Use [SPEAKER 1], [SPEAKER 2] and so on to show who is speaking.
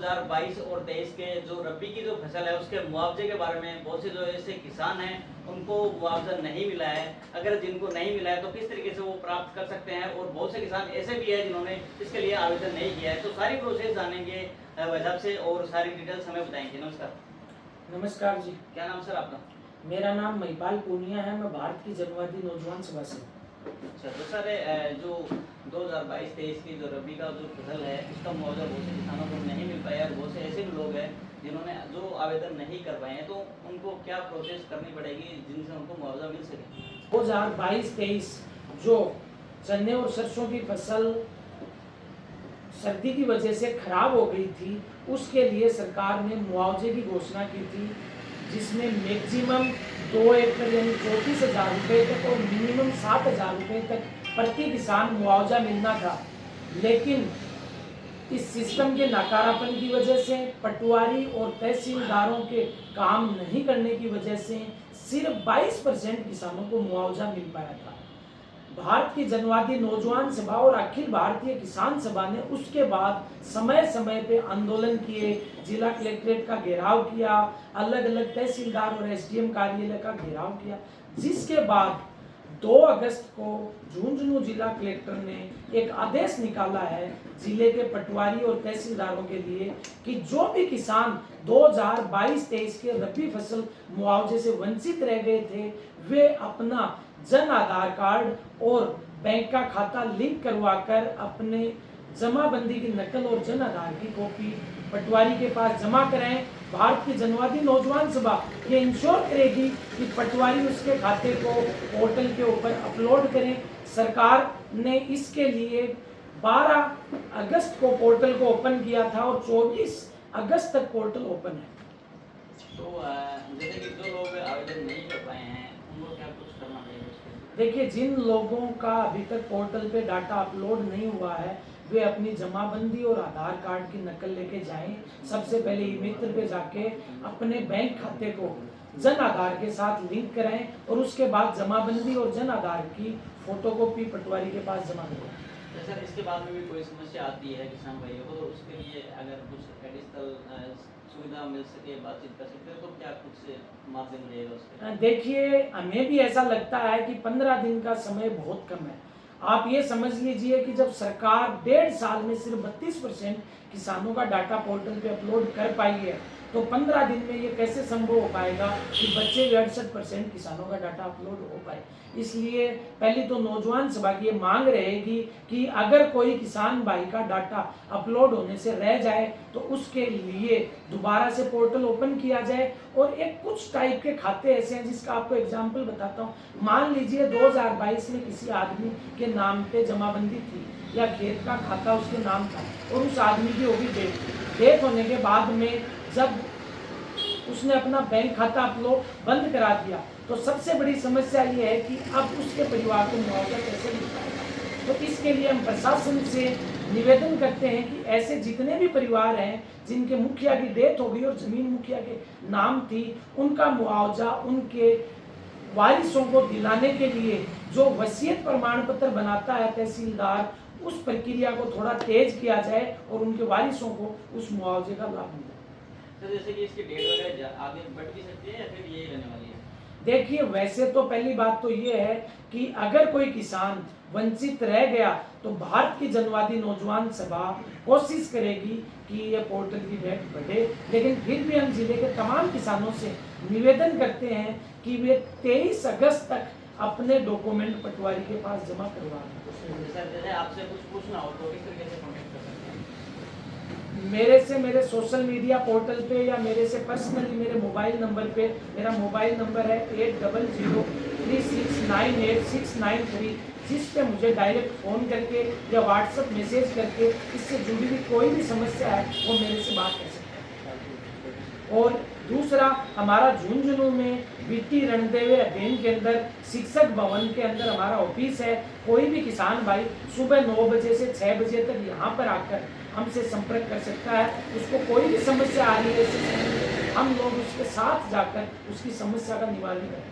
[SPEAKER 1] 2022 और 23 के जो रबी की जो फसल है उसके मुआवजे के बारे में बहुत से जो ऐसे किसान हैं उनको मुआवजा नहीं मिला है। अगर जिनको नहीं मिला है तो किस तरीके से वो प्राप्त कर सकते हैं, और बहुत से किसान ऐसे भी है जिन्होंने इसके लिए आवेदन नहीं किया है। तो सारी प्रोसेस जानेंगे भाई साहब से और सारी डिटेल्स हमें बताएंगे। नमस्कार।
[SPEAKER 2] नमस्कार जी।
[SPEAKER 1] क्या नाम सर आपका?
[SPEAKER 2] मेरा नाम महिपाल पूनिया है। मैं भारत की जनवादी नौजवान सभा से।
[SPEAKER 1] अच्छा, तो सर जो 2022-23 की जो रबी का जो फसल है उसका मुआवजा बहुत से किसानों को नहीं मिल पाया, और बहुत से ऐसे भी लोग हैं जिन्होंने जो आवेदन नहीं कर पाए हैं, तो उनको क्या प्रोसेस करनी पड़ेगी जिनसे उनको मुआवजा मिल सके?
[SPEAKER 2] 2022-23 जो चने और सरसों की फसल सर्दी की वजह से खराब हो गई थी, उसके लिए सरकार ने मुआवजे की घोषणा की थी, जिसमें मैक्सिमम 2 एकड़ यानी 34,000 रुपये तक और मिनिमम 7,000 रुपये तक प्रति किसान मुआवजा मिलना था। लेकिन इस सिस्टम के नाकारापन की वजह से, पटवारी और तहसीलदारों के काम नहीं करने की वजह से सिर्फ 22% किसानों को मुआवजा मिल पाया था। भारत की जनवादी नौजवान सभा और अखिल भारतीय किसान सभा ने उसके बाद समय समय पे आंदोलन किए, जिला कलेक्ट्रेट का घेराव किया, अलग अलग तहसीलदार और एसडीएम कार्यालय का घेराव किया, जिसके बाद 2 अगस्त को झुंझुनू जिला कलेक्टर ने एक आदेश निकाला है जिले के पटवारी और तहसीलदारों के लिए कि जो भी किसान 2022-23 के रबी फसल मुआवजे से वंचित रह गए थे, वे अपना जन आधार कार्ड और बैंक का खाता लिंक करवाकर अपने जमाबंदी की नकल और जन आधार की कॉपी पटवारी के पास जमा कराएं। भारत की जनवादी नौजवान सभा ये इंश्योर करेगी कि पटवारी उसके खाते को पोर्टल के ऊपर अपलोड करें। सरकार ने इसके लिए 12 अगस्त को पोर्टल को ओपन किया था और 24 अगस्त तक पोर्टल ओपन है।
[SPEAKER 1] तो जैसे कि जो लोग आवेदन नहीं कर पाए हैं उनको क्या कुछ करना चाहिए?
[SPEAKER 2] देखिए, जिन लोगों का अभी तक पोर्टल पे डाटा अपलोड नहीं हुआ है, वे अपनी जमाबंदी और आधार कार्ड की नकल लेके जाएं। सबसे पहले ई मित्र पे जाके अपने बैंक खाते को जन आधार के साथ लिंक कराएं और उसके बाद जमाबंदी और जन आधार की फोटोकॉपी पटवारी के पास जमा कराएं।
[SPEAKER 1] तो सर इसके बाद में भी कोई समस्या आती है किसान भाइयों को, तो उसके लिए अगर कुछ एडिशनल सुविधा मिल सके, बातचीत कर सकते हो, तो क्या कुछ माध्यम रहेगा उसके?
[SPEAKER 2] देखिए, हमें भी ऐसा लगता है कि 15 दिन का समय बहुत कम है। आप ये समझ लीजिए कि जब सरकार 1.5 साल में सिर्फ 32% किसानों का डाटा पोर्टल पे अपलोड कर पाई है, तो 15 दिन में ये कैसे संभव हो पाएगा कि बच्चे 68% किसानों का डाटा अपलोड हो पाए। इसलिए पहली तो नौजवान सभा की ये मांग रहेगी कि अगर कोई किसान भाई का डाटा अपलोड होने से रह जाए तो उसके लिए दोबारा से पोर्टल ओपन किया जाए। और एक कुछ टाइप के खाते ऐसे हैं जिसका आपको एग्जाम्पल बताता हूँ। मान लीजिए 2022 में किसी आदमी के नाम पे जमाबंदी थी या खेत का खाता उसके नाम था और उस आदमी की होगी डेथ होने के बाद में जब उसने अपना बैंक खाता अपलोड बंद करा दिया, तो सबसे बड़ी समस्या ये है कि अब उसके परिवार को मुआवजा कैसे मिल पाएगा। तो इसके लिए हम प्रशासन से निवेदन करते हैं कि ऐसे जितने भी परिवार हैं जिनके मुखिया की डेथ हो गई और जमीन मुखिया के नाम थी, उनका मुआवजा उनके वारिसों को दिलाने के लिए जो वसीयत प्रमाण पत्र बनाता है तहसीलदार, उस प्रक्रिया को थोड़ा तेज किया जाए और उनके वारिसों को उस मुआवजे का लाभ मिले।
[SPEAKER 1] तो जैसे कि इसकी डेट वगैरह आगे बढ़ भी सकती है या फिर यही रहने वाली है?
[SPEAKER 2] देखिए, वैसे तो पहली बात तो ये है कि अगर कोई किसान वंचित रह गया तो भारत की जनवादी नौजवान सभा कोशिश करेगी कि ये पोर्टल की डेट बढ़े। लेकिन फिर भी हम जिले के तमाम किसानों से निवेदन करते हैं कि वे 23 अगस्त तक अपने डॉक्यूमेंट पटवारी के पास जमा करवा दें।
[SPEAKER 1] सर जैसे आपसे कुछ पूछना हो तो किस तरीके से कॉन्टेक्ट कर सकते हैं?
[SPEAKER 2] मेरे सोशल मीडिया पोर्टल पे या मेरे से पर्सनली मेरे मोबाइल नंबर पे, मेरा मोबाइल नंबर है 8003698693, जिस पे मुझे डायरेक्ट फ़ोन करके या व्हाट्सएप मैसेज करके इससे जुड़ी हुई कोई भी समस्या है वो मेरे से बात कर सकते हैं। और दूसरा, हमारा झुंझुनू में बीटी रणदेवे अध्ययन के अंदर शिक्षक भवन के अंदर हमारा ऑफिस है। कोई भी किसान भाई सुबह 9 बजे से 6 बजे तक यहाँ पर आकर हमसे संपर्क कर सकता है। उसको कोई भी समस्या आ रही है, हम लोग उसके साथ जाकर उसकी समस्या का निवारण करें।